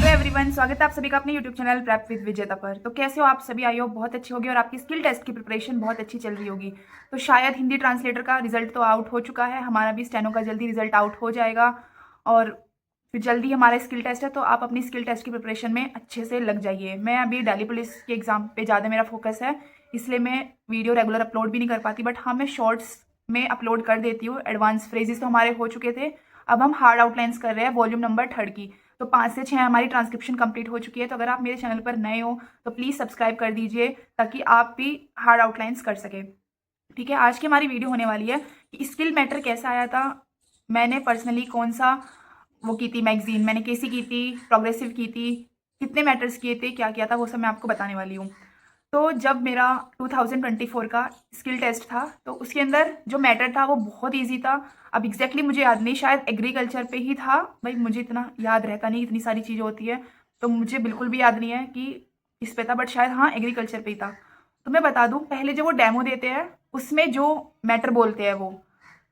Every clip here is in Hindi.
एवरीवन, स्वागत है आप सभी का अपने यूट्यूब चैनल प्रैप विद विजेता पर। तो कैसे हो आप सभी? आई होप बहुत अच्छे होगे और आपकी स्किल टेस्ट की प्रिपरेशन बहुत अच्छी चल रही होगी। तो शायद हिंदी ट्रांसलेटर का रिजल्ट तो आउट हो चुका है, हमारा भी स्टेनो का जल्दी रिजल्ट आउट हो जाएगा और फिर जल्दी हमारा स्किल टेस्ट है। तो आप अपनी स्किल टेस्ट की प्रिपरेशन में अच्छे से लग जाइए। मैं अभी दिल्ली पुलिस के एग्जाम पे ज़्यादा मेरा फोकस है, इसलिए मैं वीडियो रेगुलर अपलोड भी नहीं कर पाती, बट हाँ मैं शॉर्ट्स में अपलोड कर देती हूँ। एडवांस फ्रेजेस तो हमारे हो चुके थे, अब हम हार्ड आउटलाइंस कर रहे हैं वॉल्यूम नंबर 3 की। तो 5 से 6 हमारी ट्रांसक्रिप्शन कंप्लीट हो चुकी है। तो अगर आप मेरे चैनल पर नए हो तो प्लीज़ सब्सक्राइब कर दीजिए ताकि आप भी हार्ड आउटलाइंस कर सकें। ठीक है, आज की हमारी वीडियो होने वाली है कि स्किल मैटर कैसा आया था। मैंने पर्सनली कौन सा वो की थी मैगजीन, मैंने कैसी की थी, प्रोग्रेसिव की थी, कितने मैटर्स किए थे, क्या किया था, वो सब मैं आपको बताने वाली हूँ। तो जब मेरा 2024 का स्किल टेस्ट था तो उसके अंदर जो मैटर था वो बहुत इजी था। अब एग्जैक्टली मुझे याद नहीं, शायद एग्रीकल्चर पे ही था। भाई मुझे इतना याद रहता नहीं, इतनी सारी चीज़ें होती है तो मुझे बिल्कुल भी याद नहीं है कि इस पे था, बट शायद हाँ एग्रीकल्चर पे ही था। तो मैं बता दूं, पहले जो वो डेमो देते हैं उसमें जो मैटर बोलते हैं वो,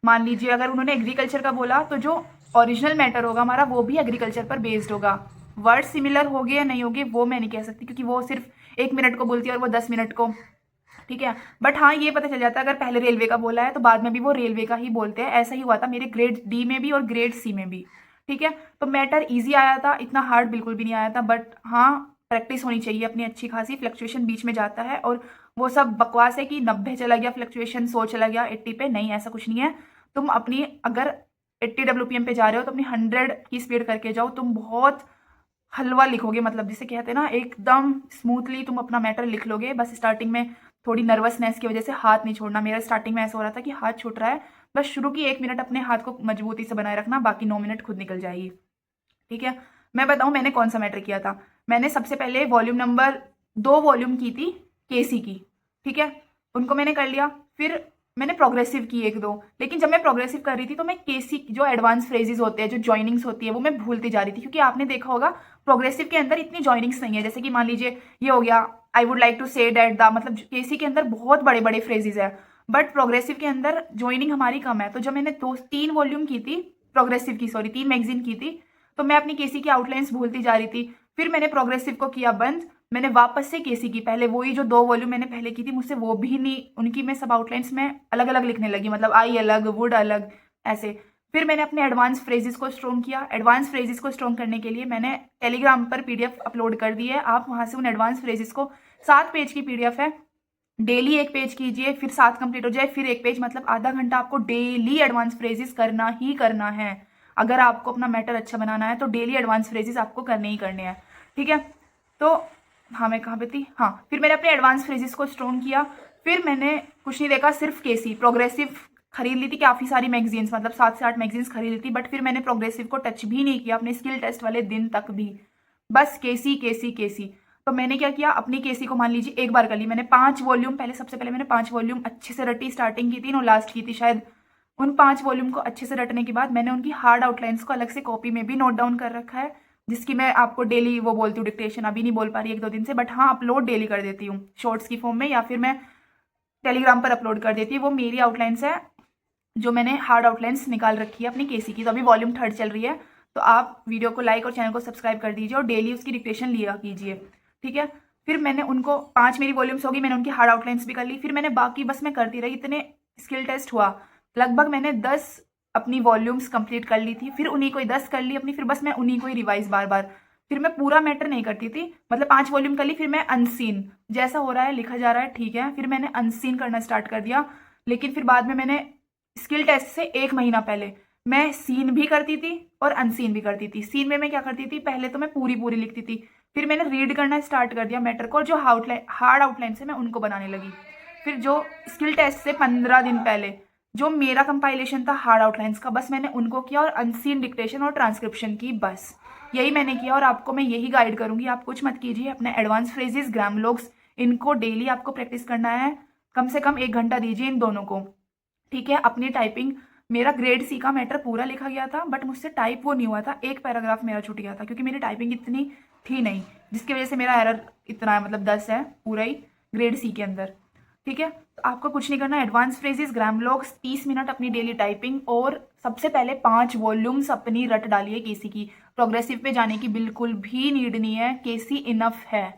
मान लीजिए अगर उन्होंने एग्रीकल्चर का बोला तो जो ओरिजिनल मैटर होगा हमारा वो भी एग्रीकल्चर पर बेस्ड होगा। वर्ड सिमिलर होगे या नहीं होगे वो मैं नहीं कह सकती, क्योंकि वो सिर्फ 1 मिनट को बोलती है और वो 10 मिनट को। ठीक है, बट हाँ ये पता चल जाता है अगर पहले रेलवे का बोला है तो बाद में भी वो रेलवे का ही बोलते हैं। ऐसा ही हुआ था मेरे ग्रेड डी में भी और ग्रेड सी में भी। ठीक है, तो मैटर इजी आया था, इतना हार्ड बिल्कुल भी नहीं आया था, बट हाँ प्रैक्टिस होनी चाहिए अपनी अच्छी खासी। फ्लक्चुएशन बीच में जाता है और वो सब बकवास है कि 90 चला गया फ्लक्चुएशन, 100 चला गया 80 पे, नहीं ऐसा कुछ नहीं है। तुम अपनी अगर 80 WPM पे जा रहे हो तो अपनी 100 की स्पीड करके जाओ, तुम बहुत हलवा लिखोगे, मतलब जिसे कहते हैं ना एकदम स्मूथली तुम अपना मैटर लिख लोगे। बस स्टार्टिंग में थोड़ी नर्वसनेस की वजह से हाथ नहीं छोड़ना। मेरा स्टार्टिंग में ऐसा हो रहा था कि हाथ छूट रहा है, बस शुरू की 1 मिनट अपने हाथ को मजबूती से बनाए रखना, बाकी 9 मिनट खुद निकल जाएगी। ठीक है, मैं बताऊं मैंने कौन सा मैटर किया था। मैंने सबसे पहले वॉल्यूम नंबर 2 वॉल्यूम की थी केसी की। ठीक है, उनको मैंने कर लिया। फिर मैंने प्रोग्रेसिव की 1-2, लेकिन जब मैं प्रोग्रेसिव कर रही थी तो मैं केसी जो एडवांस फ्रेजेस होते हैं, जो जॉइनिंग्स होती है, वो मैं भूलती जा रही थी। क्योंकि आपने देखा होगा प्रोग्रेसिव के अंदर इतनी जॉइनिंग्स नहीं है। जैसे कि मान लीजिए ये हो गया, I would like to say that the, मतलब केसी के अंदर बहुत बड़े बड़े फ्रेजेस है, बट प्रोग्रेसिव के अंदर ज्वाइनिंग हमारी कम है। तो जब मैंने 2-3 वॉल्यूम की थी प्रोग्रेसिव की, सॉरी 3 मैगजीन की थी, तो मैं अपनी केसी की आउटलाइंस भूलती जा रही थी। फिर मैंने प्रोग्रेसिव को किया बंद, मैंने वापस से केसी की, पहले वही जो 2 वॉल्यूम मैंने पहले की थी मुझसे वो भी नहीं, उनकी मैं सब आउटलाइंस में अलग अलग लिखने लगी, मतलब आई अलग, वुड अलग, ऐसे। फिर मैंने अपने एडवांस फ्रेजेस को स्ट्रॉन्ग किया। एडवांस फ्रेजेस को स्ट्रॉन्ग करने के लिए मैंने टेलीग्राम पर पीडीएफ अपलोड कर दी है, आप वहां से उन एडवांस फ्रेजेस को, 7 पेज की पीडीएफ है, डेली 1 पेज कीजिए, फिर 7 कंप्लीट हो जाए, फिर 1 पेज, मतलब आधा घंटा आपको डेली एडवांस फ्रेजेस करना ही करना है। अगर आपको अपना मैटर अच्छा बनाना है तो डेली एडवांस फ्रेजेस आपको करने ही करने हैं। ठीक है, तो हाँ मैं कहाँ पे थी, हाँ फिर मैंने अपने एडवांस फ्रेजेस को स्ट्रॉन्ग किया। फिर मैंने कुछ नहीं देखा, सिर्फ केसी प्रोग्रेसिव खरीद ली थी, काफ़ी सारी मैगजीन्स, मतलब 7 से 8 मैगजीन्स खरीद ली थी, बट फिर मैंने प्रोग्रेसिव को टच भी नहीं किया अपने स्किल टेस्ट वाले दिन तक भी, बस केसी केसी केसी। तो मैंने क्या किया, अपनी केसी को मान लीजिए एक बार कर ली मैंने 5 वॉल्यूम, पहले सबसे पहले मैंने 5 वॉल्यूम अच्छे से रटी, स्टार्टिंग की थी और लास्ट की थी शायद। उन 5 वॉल्यूम को अच्छे से रटने के बाद मैंने उनकी हार्ड आउटलाइंस को अलग से कॉपी में भी नोट डाउन कर रखा है, जिसकी मैं आपको डेली वो बोलती हूँ डिक्टेशन, अभी नहीं बोल पा रही 1-2 दिन से, बट हाँ अपलोड डेली कर देती हूँ शॉर्ट्स की फॉर्म में, या फिर मैं टेलीग्राम पर अपलोड कर देती हूँ। वो मेरी आउटलाइंस है जो मैंने हार्ड आउटलाइंस निकाल रखी है अपनी केसी की। तो अभी वॉल्यूम 3 चल रही है, तो आप वीडियो को लाइक और चैनल को सब्सक्राइब कर दीजिए और डेली उसकी डिक्टेशन लिया कीजिए। ठीक है, फिर मैंने उनको 5 मेरी वॉल्यूम्स होगी, मैंने उनकी हार्ड आउटलाइंस भी कर ली। फिर मैंने बाकी बस मैं करती रही, इतने स्किल टेस्ट हुआ, लगभग मैंने 10 अपनी वॉल्यूम्स कंप्लीट कर ली थी, फिर उन्हीं को ही 10 कर ली अपनी, फिर बस मैं उन्हीं को ही रिवाइज बार बार। फिर मैं पूरा मैटर नहीं करती थी, मतलब 5 वॉल्यूम कर ली, फिर मैं अनसीन, जैसा हो रहा है लिखा जा रहा है ठीक है, फिर मैंने अनसीन करना स्टार्ट कर दिया। लेकिन फिर बाद में मैंने स्किल टेस्ट से 1 महीना पहले मैं सीन भी करती थी और अनसीन भी करती थी। सीन में मैं क्या करती थी, पहले तो मैं पूरी पूरी लिखती थी, फिर मैंने रीड करना स्टार्ट कर दिया मैटर को, और जो हार्ड आउटलाइन से मैं उनको बनाने लगी। फिर जो स्किल टेस्ट से 15 दिन पहले जो मेरा कंपाइलेशन था हार्ड आउटलाइंस का, बस मैंने उनको किया, और अनसीन डिक्टेशन और ट्रांसक्रिप्शन की, बस यही मैंने किया। और आपको मैं यही गाइड करूंगी, आप कुछ मत कीजिए, अपने एडवांस फ्रेजेस, ग्रामलोग्स, इनको डेली आपको प्रैक्टिस करना है, कम से कम 1 घंटा दीजिए इन दोनों को। ठीक है, अपनी टाइपिंग, मेरा ग्रेड सी का मैटर पूरा लिखा गया था, बट मुझसे टाइप वो नहीं हुआ था, एक पैराग्राफ मेरा छूट गया था, क्योंकि मेरी टाइपिंग इतनी थी नहीं, जिसकी वजह से मेरा एरर इतना है, मतलब 10 है पूरा ही ग्रेड सी के अंदर। ठीक है। तो आपको कुछ नहीं करना, एडवांस फ्रेजेस ग्राम लॉग्स 30 मिनट अपनी डेली टाइपिंग, और सबसे पहले 5 वॉल्यूम्स अपनी रट डालिए केसी की। प्रोग्रेसिव पे जाने की बिल्कुल भी नीड नहीं है, केसी इनफ है।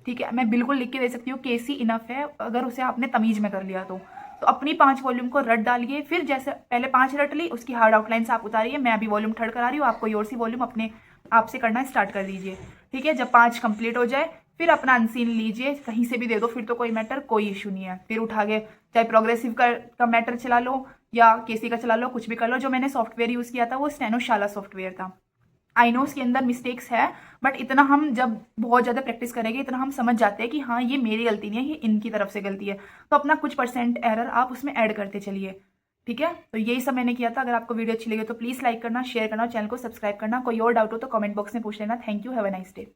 ठीक है, मैं बिल्कुल लिख के दे सकती हूँ, केसी इनफ है अगर उसे आपने तमीज में कर लिया तो अपनी 5 वॉल्यूम को रट डालिए। फिर जैसे पहले 5 रट ली, उसकी हार्ड आउटलाइंस आप उतारिए। मैं अभी वॉल्यूम 3 करा रही हूँ, आपको और सी वॉल्यूम अपने आप से करना स्टार्ट कर दीजिए। ठीक है, जब 5 कंप्लीट हो जाए फिर अपना अनसीन लीजिए, कहीं से भी दे दो, फिर तो कोई मैटर, कोई इशू नहीं है। फिर उठा के चाहे प्रोग्रेसिव का मैटर चला लो या केसी का चला लो, कुछ भी कर लो। जो मैंने सॉफ्टवेयर यूज़ किया था वो स्टेनोशाला सॉफ्टवेयर था। आई नो उसके अंदर मिस्टेक्स है, बट इतना हम जब बहुत ज़्यादा प्रैक्टिस करेंगे इतना हम समझ जाते हैं कि हाँ ये मेरी गलती नहीं है, ये इनकी तरफ से गलती है। तो अपना कुछ परसेंट एरर आप उसमें ऐड करते चलिए। ठीक है, तो यही सब मैंने किया था। अगर आपको वीडियो अच्छी लगे तो प्लीज़ लाइक करना, शेयर करना और चैनल को सब्सक्राइब करना। कोई और डाउट हो तो कमेंट बॉक्स में पूछ लेना। Thank you, have a nice day.